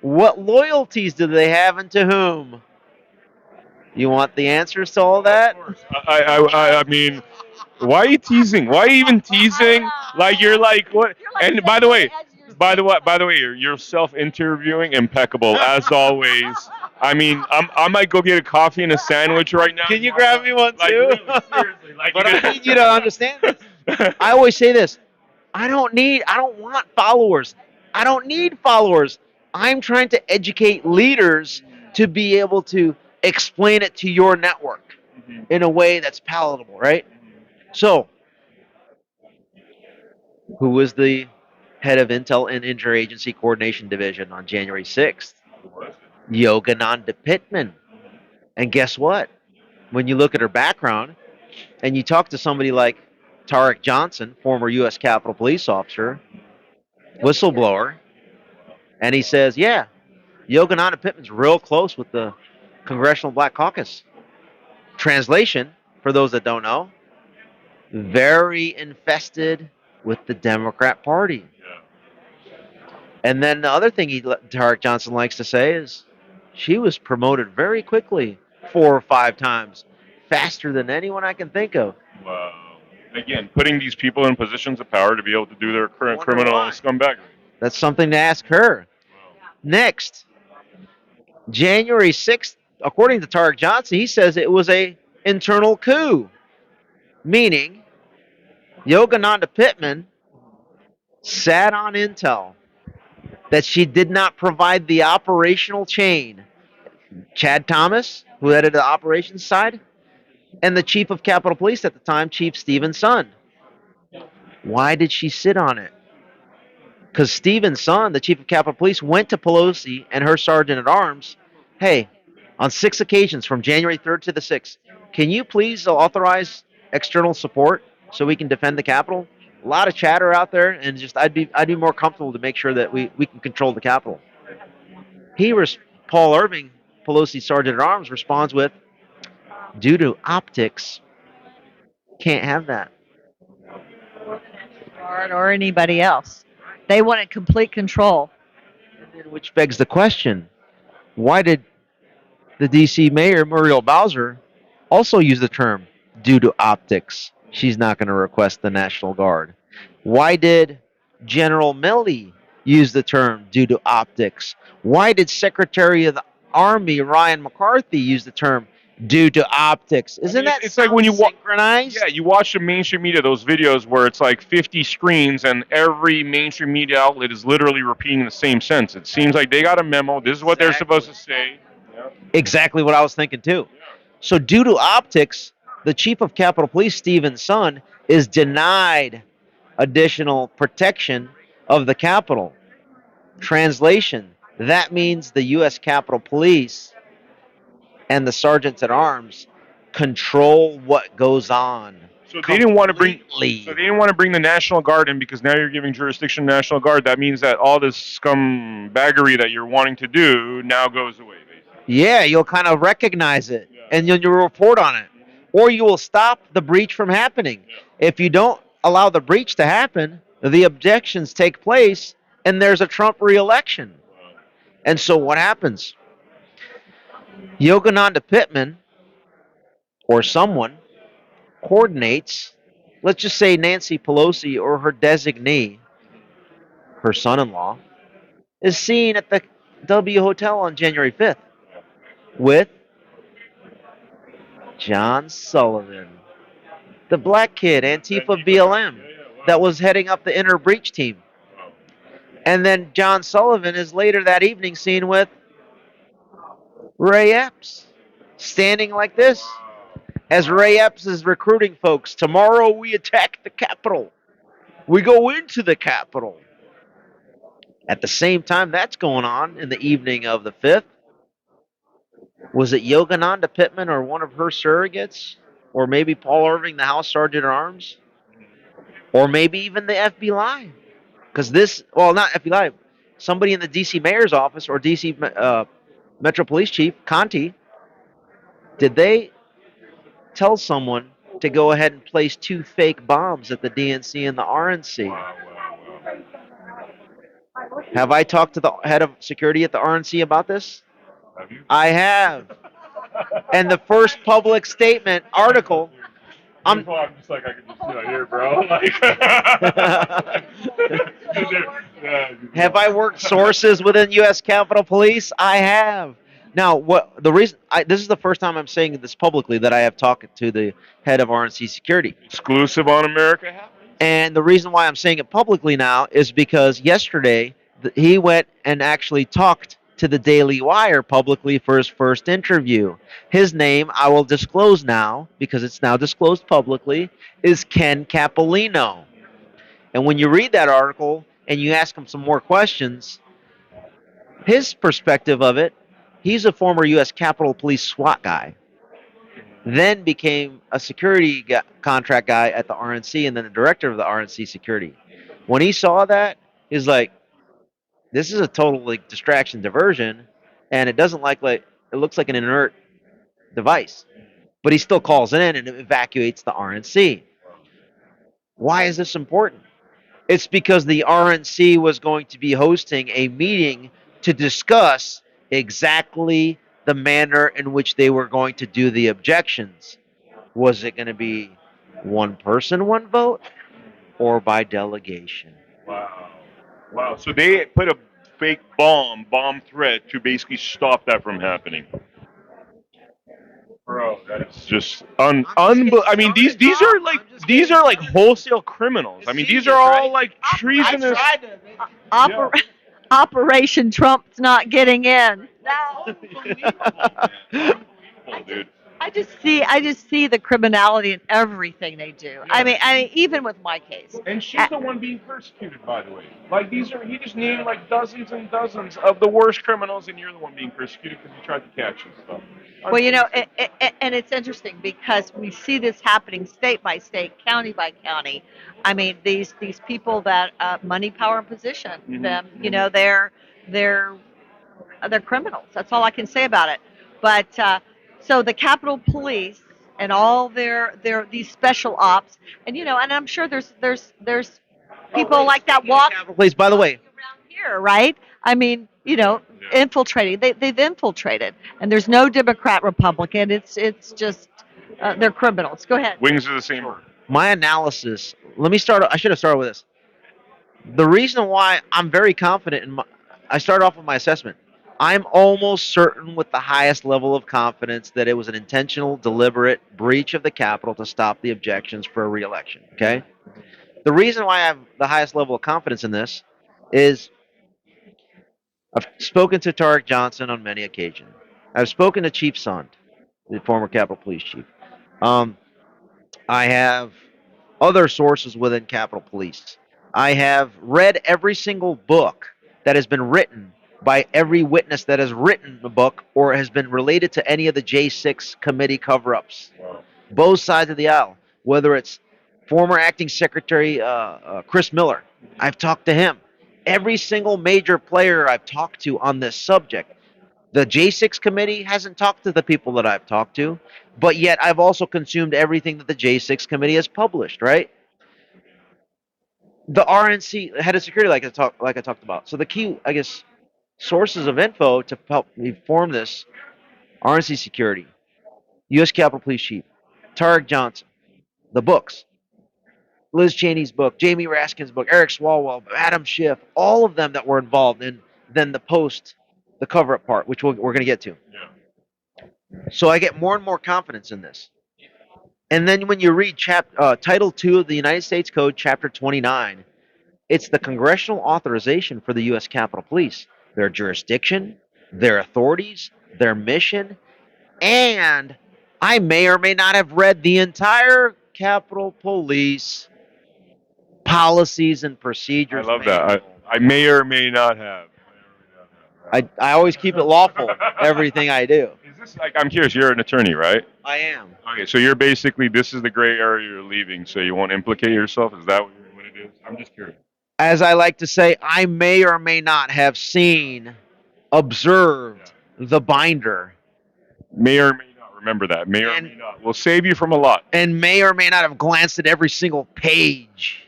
What loyalties do they have and to whom? You want the answers to all that? I mean, why are you teasing? Why are you even teasing? Like you're like what? And by the way, you're self-interviewing impeccable as always. I mean, I might go get a coffee and a sandwich right now. Can you grab me one Like, too? really, seriously, like, But I need you to understand this. I always say this. I don't want followers. I don't need followers. I'm trying to educate leaders to be able to explain it to your network in a way that's palatable, right? So, who was the head of Intel and Interagency Coordination Division on January 6th? Yogananda Pittman. And guess what? When you look at her background and you talk to somebody like Tarek Johnson, former U.S. Capitol Police officer, whistleblower, and he says, yeah, Yogananda Pittman's real close with the Congressional Black Caucus. Translation, for those that don't know, very infested with the Democrat Party. And then the other thing Tarek Johnson likes to say is she was promoted very quickly, 4 or 5 times, faster than anyone I can think of. Wow. Again, putting these people in positions of power to be able to do their current Wonder criminal why. scumbag. That's something to ask her. Next, January 6th, according to Tarek Johnson, he says it was a internal coup, meaning Yogananda Pittman sat on intel that she did not provide the operational chain. Chad Thomas, who headed the operations side, and the chief of Capitol Police at the time, Chief Stephen Son. Why did she sit on it? Because Stephen Son, the chief of Capitol Police, went to Pelosi and her sergeant at arms. Hey, on 6 occasions from January 3rd to the 6th, can you please authorize external support so we can defend the Capitol? A lot of chatter out there, and just I'd be more comfortable to make sure that we can control the Capitol. Paul Irving, Pelosi's sergeant at arms, responds with, due to optics, can't have that. Or anybody else. They wanted complete control. Which begs the question, why did the D.C. Mayor, Muriel Bowser, also use the term due to optics? She's not going to request the National Guard. Why did General Milley use the term due to optics? Why did Secretary of the Army Ryan McCarthy use the term due to optics? Isn't that it's like when you synchronized? Yeah, you watch the mainstream media, those videos where it's like 50 screens and every mainstream media outlet is literally repeating the same sentence. It seems like they got a memo. This is what they're supposed to say. Yeah. Exactly what I was thinking too. So due to optics, the chief of Capitol Police, Stephen Son, is denied additional protection of the Capitol. Translation, that means the U.S. Capitol Police and the sergeants at arms control what goes on. So they didn't want to bring. completely. So they didn't want to bring the National Guard in because now you're giving jurisdiction to National Guard. That means that all this scumbaggery that you're wanting to do now goes away. Basically. Yeah, you'll kind of recognize it, and you'll report on it. Or you will stop the breach from happening. If you don't allow the breach to happen, the objections take place, and there's a Trump re-election. And so what happens? Yogananda Pittman or someone coordinates, let's just say Nancy Pelosi or her designee, her son in law, is seen at the W Hotel on January 5th with John Sullivan, the black kid, Antifa BLM, that was heading up the inner breach team. And then John Sullivan is later that evening seen with Ray Epps, standing like this, as Ray Epps is recruiting folks. Tomorrow we attack the Capitol. We go into the Capitol. At the same time that's going on in the evening of the 5th, was it Yogananda Pittman or one of her surrogates? Or maybe Paul Irving, the House Sergeant at Arms? Or maybe even the FBI? Because this, well, not FBI, somebody in the D.C. Mayor's office or D.C. Metro Police Chief, Conti, did they tell someone to go ahead and place 2 fake bombs at the DNC and the RNC? Have I talked to the head of security at the RNC about this? Have you? I have. And the first public statement article, I'm just like, I could just sit here, bro. Like, have I worked sources within U.S. Capitol Police? I have. Now, what the reason? This is the first time I'm saying this publicly that I have talked to the head of RNC Security. Exclusive on America Happens. And the reason why I'm saying it publicly now is because yesterday he went and actually talked to the Daily Wire publicly for his first interview. His name, I will disclose now, because it's now disclosed publicly, is Ken Capolino. And when you read that article and you ask him some more questions, his perspective of it, he's a former U.S. Capitol Police SWAT guy, then became a security contract guy at the RNC and then the director of the RNC security. When he saw that, he's like, this is a total distraction diversion, and it doesn't it looks like an inert device. But he still calls it in and evacuates the RNC. Why is this important? It's because the RNC was going to be hosting a meeting to discuss exactly the manner in which they were going to do the objections. Was it going to be one person, one vote, or by delegation? Wow. Wow. So they put a fake bomb threat to basically stop that from happening. Bro, that is just unbelievable. I mean, these are like wholesale criminals. I mean, these are all like treasonous. Operation Trump's not getting in. Unbelievable, dude. I just see the criminality in everything they do. I mean, even with my case. And she's the one being persecuted, by the way. Like he just named like dozens and dozens of the worst criminals, and you're the one being persecuted because you tried to catch and stuff. Well, and it's interesting because we see this happening state by state, county by county. I mean, these people that money, power, and position. Them, they're criminals. That's all I can say about it. But so the Capitol Police and all their these special ops, and and I'm sure there's people like that walk. Capitol Police, by the way, around here, right? I mean, infiltrating. They've infiltrated, and there's no Democrat, Republican. It's just they're criminals. Go ahead. Wings of the same bird. My analysis. Let me start. I should have started with this. The reason why I'm very confident in I start off with my assessment. I'm almost certain with the highest level of confidence that it was an intentional, deliberate breach of the Capitol to stop the objections for a re-election. Okay? The reason why I have the highest level of confidence in this is I've spoken to Tarek Johnson on many occasions. I've spoken to Chief Sund, the former Capitol Police Chief. I have other sources within Capitol Police. I have read every single book that has been written by every witness that has written the book or has been related to any of the J6 committee cover-ups. Wow. Both sides of the aisle, whether it's former acting secretary Chris Miller. I've talked to him. Every single major player I've talked to on this subject. The J6 committee hasn't talked to the people that I've talked to, but yet I've also consumed everything that the J6 committee has published, right? The RNC head of security, like I talked about. So the key, I guess, sources of info to help me form this RNC Security, U.S. Capitol Police Chief, Tarek Johnson, the books, Liz Cheney's book, Jamie Raskin's book, Eric Swalwell, Adam Schiff, all of them that were involved in then the cover-up part, which we're going to get to. Yeah. So I get more and more confidence in this. And then when you read Title 2 of the United States Code, Chapter 29, it's the congressional authorization for the U.S. Capitol Police, their jurisdiction, their authorities, their mission, and I may or may not have read the entire Capitol Police policies and procedures. I love that. I may or may not have. I always keep it lawful, everything I do. Is this like, I'm curious, you're an attorney, right? I am. Okay, so you're basically, this is the gray area you're leaving, so you won't implicate yourself? Is that what it is? I'm just curious. As I like to say, I may or may not have seen, observed the binder. May or may not remember that. May or may not. We'll save you from a lot. And may or may not have glanced at every single page.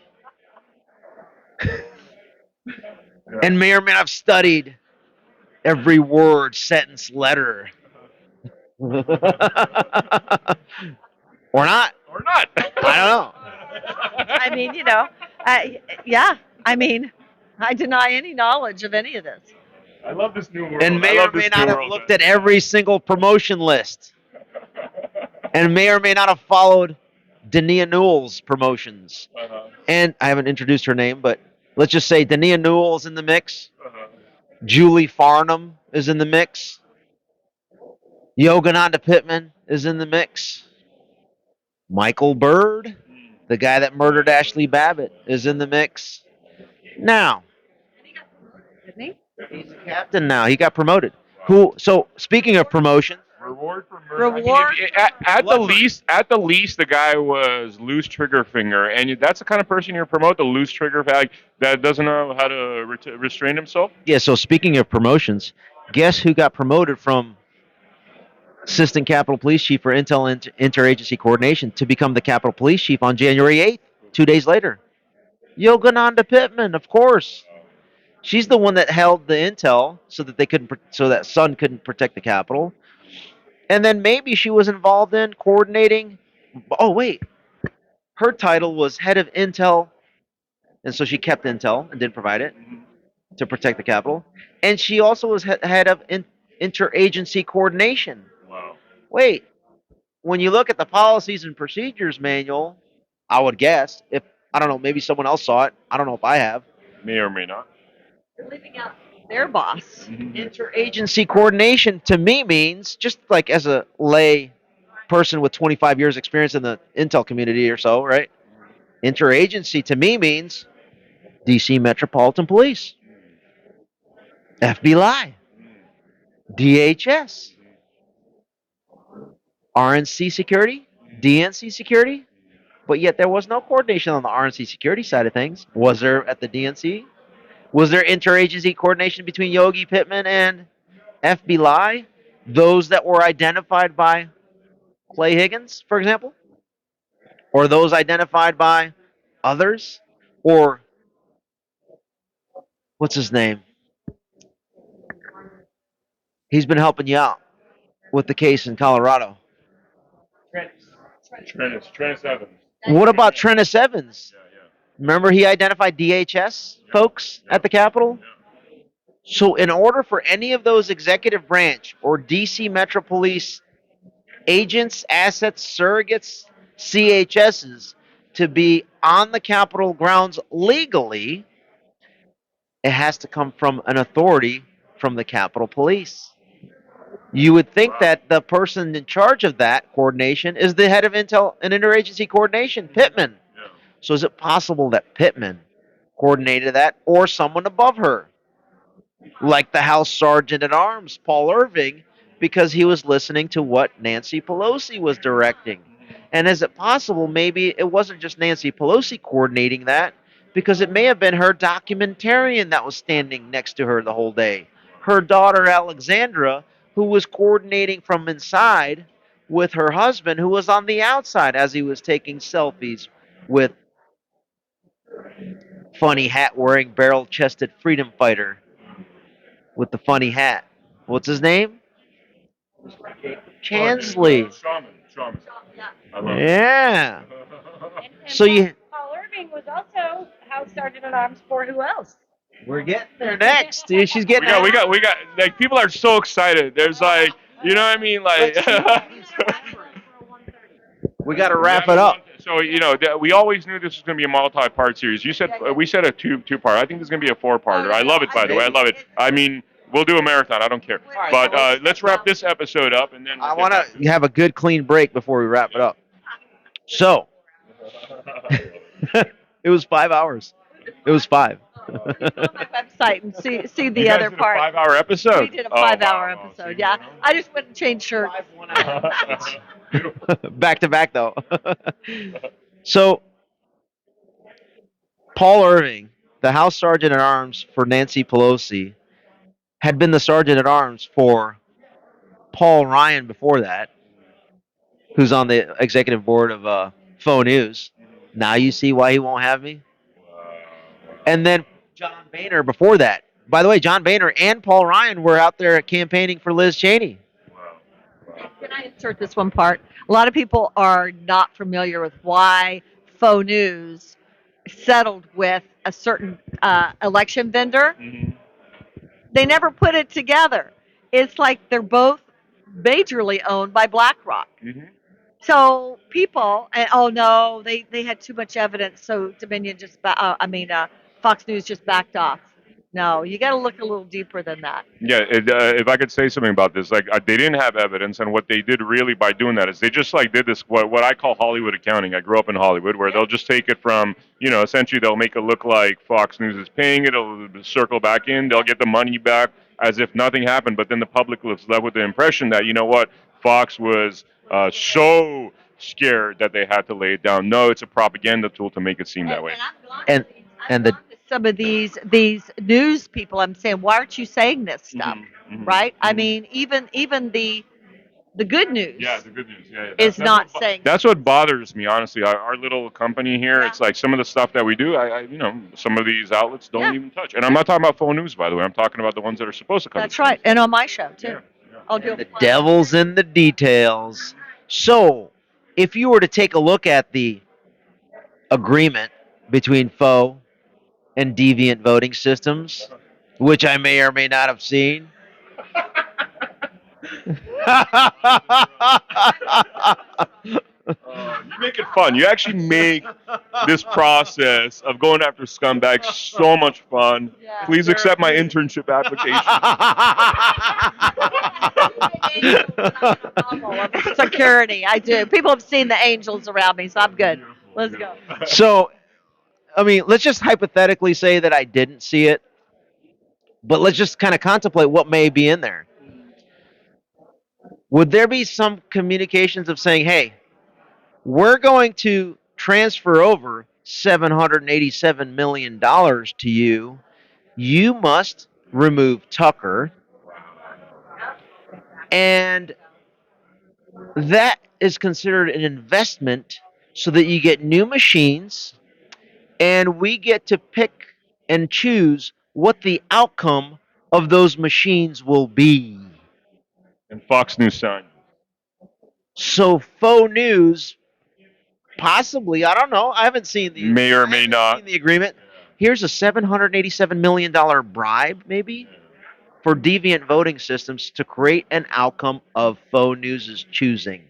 And may or may not have studied every word, sentence, letter. Or not. Or not. I don't know. I mean, yeah. I mean, I deny any knowledge of any of this. I love this new world. And may or may not have looked at every single promotion list. And may or may not have followed Dania Newell's promotions. And I haven't introduced her name, but let's just say Dania Newell is in the mix. Julie Farnham is in the mix. Yogananda Pittman is in the mix. Michael Bird, the guy that murdered Ashley Babbitt, is in the mix. Now, Didn't he? he's a captain now. He got promoted. So speaking of promotion, Reward for murder. Reward? I mean, at the least, the guy was loose trigger finger, and that's the kind of person you promote, the loose trigger fag that doesn't know how to restrain himself. yeah. So speaking of promotions, guess who got promoted from Assistant Capitol Police Chief for Intel Interagency Coordination to become the Capitol Police Chief on January 8th, 2 days later? Yogananda Pittman, of course. She's the one that held the intel so that Sun couldn't protect the Capitol. And then maybe she was involved in coordinating. Oh, wait. Her title was head of intel, and so she kept intel and didn't provide it to protect the Capitol. And she also was head of interagency coordination. Wow. Wait. When you look at the policies and procedures manual, I would guess, if, I don't know, maybe someone else saw it. I don't know if I have. May or may not. They're leaving out their boss. Interagency coordination to me means, just like as a lay person with 25 years experience in the intel community or so, right? Interagency to me means DC Metropolitan Police, FBI, DHS, RNC Security, DNC Security, but yet there was no coordination on the RNC Security side of things. Was there at the DNC? Was there interagency coordination between Yogi Pittman and FBI? Those that were identified by Clay Higgins, for example? Or those identified by others? Or, what's his name? He's been helping you out with the case in Colorado. Trennis Evans. What about Trennis Evans? Remember he identified DHS folks at the Capitol? So in order for any of those executive branch or DC Metro Police agents, assets, surrogates, CHSs to be on the Capitol grounds legally, it has to come from an authority from the Capitol Police. You would think that the person in charge of that coordination is the head of Intel and Interagency Coordination, Pittman. So is it possible that Pittman coordinated that or someone above her? Like the House Sergeant at Arms, Paul Irving, because he was listening to what Nancy Pelosi was directing. And is it possible maybe it wasn't just Nancy Pelosi coordinating that, because it may have been her documentarian that was standing next to her the whole day. Her daughter Alexandra, who was coordinating from inside with her husband, who was on the outside as he was taking selfies with funny hat wearing barrel chested freedom fighter with the funny hat. What's his name? Chansley. Shaman. I love it. Yeah. And So you, Paul Irving was also House Sergeant at Arms for who else? we're getting there next. Dude, she's getting We got. Like people are so excited. There's like, you know what I mean? Like. We got to wrap it up. So we always knew this was going to be a multi-part series. You said we said a two-part. I think this is going to be a four-parter. I love it, by the way. I love it. I mean, we'll do a marathon. I don't care. But let's wrap this episode up, and then I want to have a good, clean break before we wrap it up. So, it was 5 hours. It was 5. Go on my website and see the you guys other did part. A 5-hour episode. We did a Oh, 5-hour wow. episode. Yeah, I just went and changed shirts. Back to back, though. So, Paul Irving, the House Sergeant at Arms for Nancy Pelosi, had been the Sergeant at Arms for Paul Ryan before that, who's on the executive board of Faux News. Now you see why he won't have me? And then John Boehner before that. By the way, John Boehner and Paul Ryan were out there campaigning for Liz Cheney. Can I insert this one part? A lot of people are not familiar with why Faux News settled with a certain election vendor. Mhm. They never put it together. It's like they're both majorly owned by BlackRock. Mhm. So people, and oh no, they had too much evidence. So Dominion just, Fox News just backed off. No, you got to look a little deeper than that. Yeah, if I could say something about this, like they didn't have evidence, and what they did really by doing that is they just like did this what I call Hollywood accounting. I grew up in Hollywood, where they'll just take it from essentially they'll make it look like Fox News is paying it, it'll circle back in, they'll get the money back as if nothing happened, but then the public was left with the impression that Fox was so scared that they had to lay it down. No, it's a propaganda tool to make it seem that way. And and the Some of these news people, I'm saying, why aren't you saying this stuff? Mhm. Right? I mean, even the good news. Yeah, the good news. Yeah, is not saying. That's what bothers me, honestly. Our little company here, it's like some of the stuff that we do. Some of these outlets don't even touch. And I'm not talking about Faux News, by the way. I'm talking about the ones that are supposed to come. That's right, and on my show too. Yeah. I'll do the devil's in the details. So, if you were to take a look at the agreement between Faux and Deviant voting systems, which I may or may not have seen. You make it fun. You actually make this process of going after scumbags so much fun. Yeah. Please accept my internship application. Security, I do. People have seen the angels around me, so I'm good. Let's go. So, I mean, let's just hypothetically say that I didn't see it, but let's just kind of contemplate what may be in there. Would there be some communications of saying, hey, we're going to transfer over $787 million to you. You must remove Tucker. And that is considered an investment so that you get new machines, and we get to pick and choose what the outcome of those machines will be. And Fox News signed. So Faux News, possibly, I don't know. I haven't seen the May or may not. seen the agreement. Here's a $787 million bribe, maybe, for deviant voting systems to create an outcome of Faux News' choosing.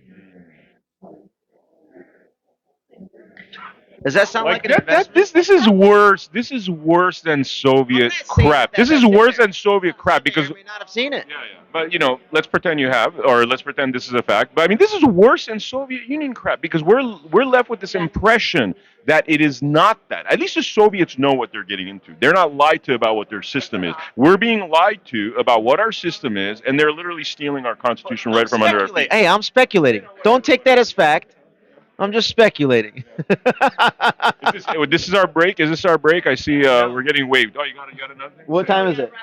Does that sound like an investment? This is worse. This is worse than Soviet crap. This is worse than Soviet crap because. You may not have seen it. Yeah. But let's pretend you have, or let's pretend this is a fact. But I mean, this is worse than Soviet Union crap because we're left with this impression that it is not that. At least the Soviets know what they're getting into. They're not lied to about what their system is. We're being lied to about what our system is, and they're literally stealing our constitution right from under our feet. Hey, I'm speculating. Don't take that as fact. I'm just speculating. This is our break. Is this our break? I see we're getting waved. Oh, you got another thing? What time is it?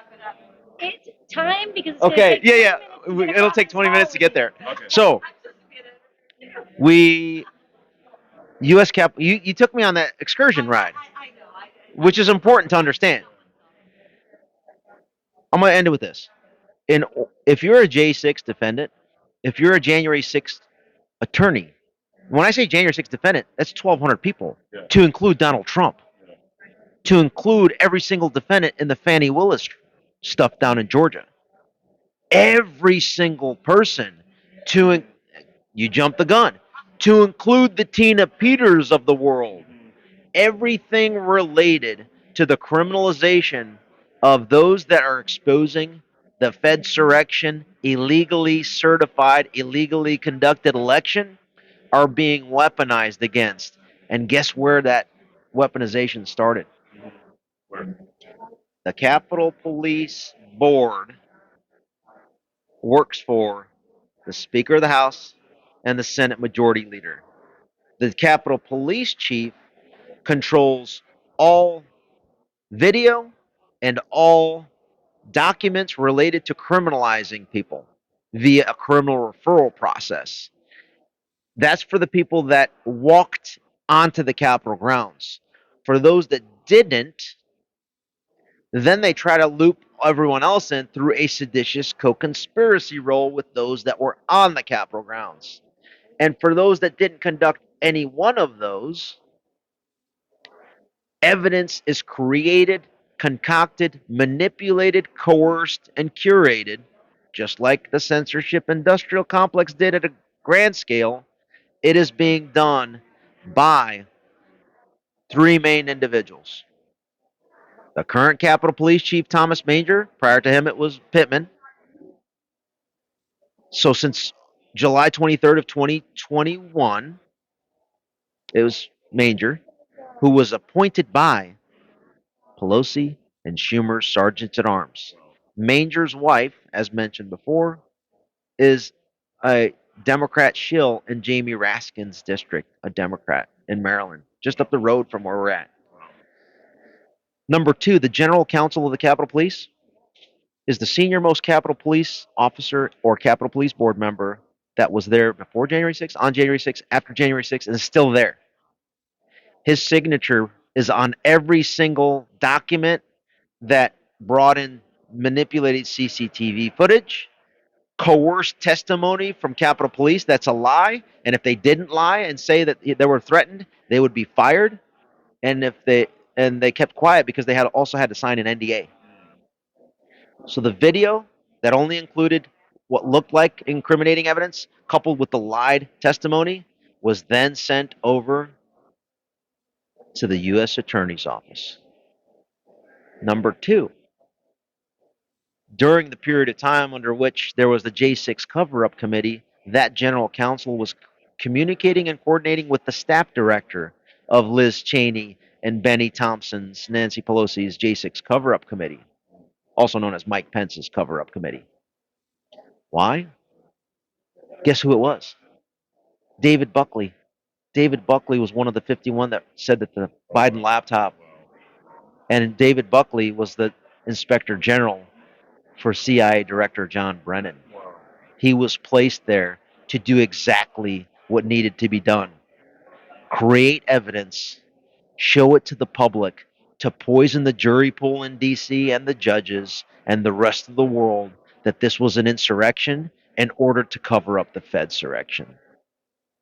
It's time because it's Okay, gonna take yeah. 20 minutes to get It'll off take this 20 minutes to call. get there. Okay. So, U.S. Cap, you took me on that excursion ride, which is important to understand. I'm going to end it with this. If you're a J6 defendant, If you're a January 6th attorney, when I say January 6th defendant, that's 1,200 people, to include Donald Trump, to include every single defendant in the Fannie Willis stuff down in Georgia. Every single person, to you jump the gun, to include the Tina Peters of the world. Everything related to the criminalization of those that are exposing the Fedsurrection, illegally certified, illegally conducted election are being weaponized against. And guess where that weaponization started? The Capitol Police Board works for the Speaker of the House and the Senate Majority Leader. The Capitol Police Chief controls all video and all documents related to criminalizing people via a criminal referral process. That's for the people that walked onto the Capitol grounds. For those that didn't, then they try to loop everyone else in through a seditious co-conspiracy role with those that were on the Capitol grounds. And for those that didn't conduct any one of those, evidence is created, concocted, manipulated, coerced, and curated, just like the censorship industrial complex did at a grand scale. It is being done by three main individuals. The current Capitol Police Chief, Thomas Manger. Prior to him, it was Pittman. So since July 23rd of 2021, it was Manger, who was appointed by Pelosi and Schumer's sergeants at arms. Manger's wife, as mentioned before, is a Democrat shill in Jamie Raskin's district, a Democrat in Maryland, just up the road from where we're at. Number two, the General Counsel of the Capitol Police is the senior most Capitol Police officer or Capitol Police Board member that was there before January 6th, on January 6th, after January 6th, and is still there. His signature is on every single document that brought in manipulated CCTV footage, coerced testimony from Capitol Police. That's a lie. And if they didn't lie and say that they were threatened, they would be fired. And if they kept quiet because they also had to sign an NDA. So the video that only included what looked like incriminating evidence, coupled with the lied testimony, was then sent over to the U.S. Attorney's Office. Number two, during the period of time under which there was the J6 cover-up committee, that general counsel was communicating and coordinating with the staff director of Liz Cheney and Benny Thompson's, Nancy Pelosi's J6 cover-up committee, also known as Mike Pence's cover-up committee. Why? Guess who it was? David Buckley. David Buckley was one of the 51 that said that the Biden laptop, and David Buckley was the Inspector General for CIA Director John Brennan. He was placed there to do exactly what needed to be done. Create evidence, show it to the public, to poison the jury pool in D.C. and the judges and the rest of the world that this was an insurrection in order to cover up the Fedsurrection.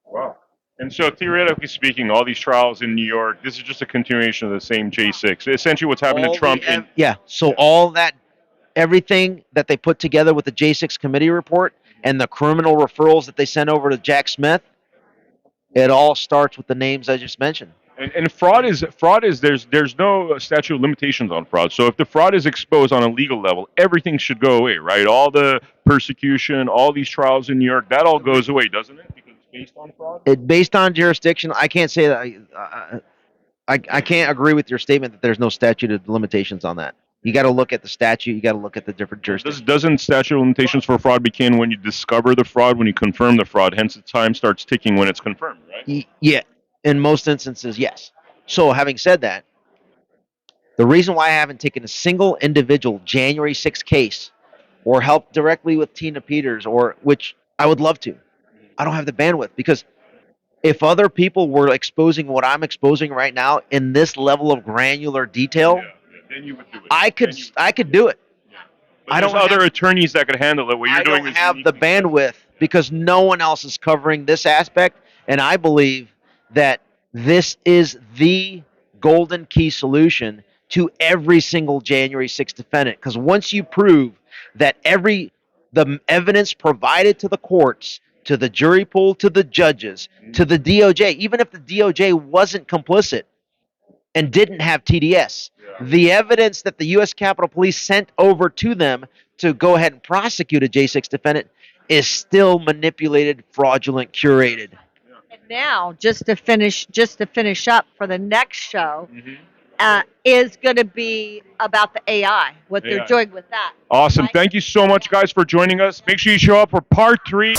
Wow. And so, theoretically speaking, all these trials in New York, this is just a continuation of the same J6. Essentially, what's happening to Trump. All that, everything that they put together with the J6 committee report and the criminal referrals that they sent over to Jack Smith, it all starts with the names I just mentioned. And fraud is there's no statute of limitations on fraud. So if the fraud is exposed on a legal level, everything should go away, right? All the persecution, all these trials in New York, that all goes away, doesn't it? Because it's based on fraud. Based on jurisdiction, I can't say that. I can't agree with your statement that there's no statute of limitations on that. You got to look at the statute. You got to look at the different jurisdictions. Doesn't statute of limitations for fraud begin when you discover the fraud, when you confirm the fraud? Hence, the time starts ticking when it's confirmed, right? Yeah. In most instances, yes. So, having said that, the reason why I haven't taken a single individual January 6th case or helped directly with Tina Peters, or which I would love to, I don't have the bandwidth, because if other people were exposing what I'm exposing right now in this level of granular detail, then you would do it. I could do it. But there's other attorneys that could handle it. What you're doing is I don't have the bandwidth because no one else is covering this aspect. And I believe that this is the golden key solution to every single January 6th defendant. Because once you prove that the evidence provided to the courts, to the jury pool, to the judges, to the DOJ, even if the DOJ wasn't complicit and didn't have TDS, the evidence that the U.S. Capitol Police sent over to them to go ahead and prosecute a J6 defendant is still manipulated, fraudulent, curated. And now, just to finish up for the next show, is going to be about the AI, what they're doing with that. Awesome. Right? Thank you so much, guys, for joining us. Make sure you show up for part 3.